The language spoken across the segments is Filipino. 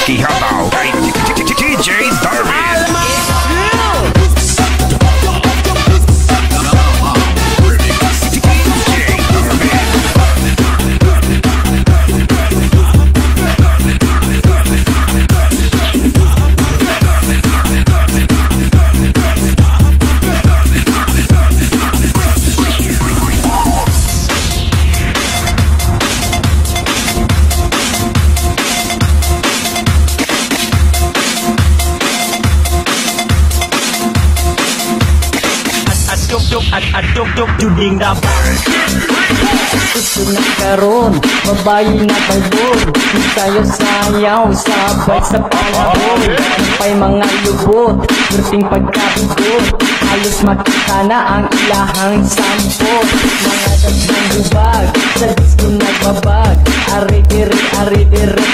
Pakihataw kay DJ Darwin. At duk juding dapat gusto na karon, babae na balbon. Di tayo sayaw, sabay sa panahon. Pa'y mga lubot, berting pagkabigot. Halos makita na ang ilahang sampot. Mga dagsang hubag, sa disco nagbabag. Ari-diri,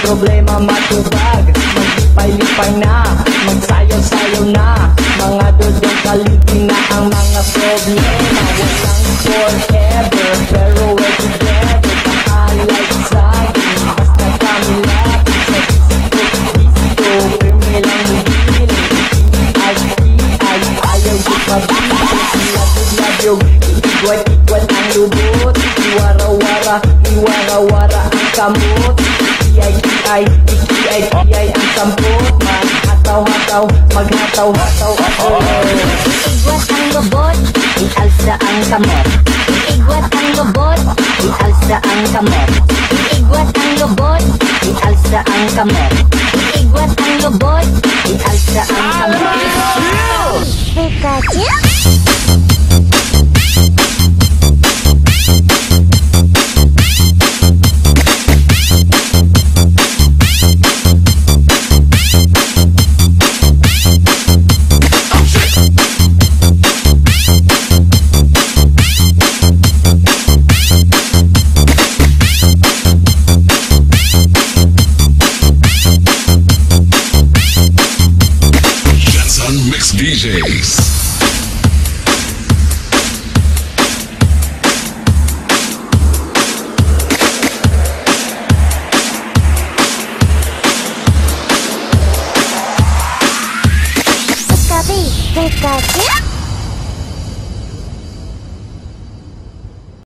problema matubag. Maglipay-lipay na, magsayaw-sayaw na. Mga dodong kalipin na ang mga problema. Walang forever, pero we're together. Pahalay sa'kin, basta kami lapit sa disco. Firme lang higil, ayaw yung pabili. Labog-labog, igwat-igwat ang lubot. Iwara-wara ang kamot. Iyay ang sampot. Maghataw-hataw ako. Igwat ang lubot, ialsa ang kamot. Igwat ang lubot, ialsa ang kamot. Igwat ang lubot, ialsa ang kamot. Igwat ang lubot, ialsa ang kamot. Pikachu? Mix DJs. Pikachu?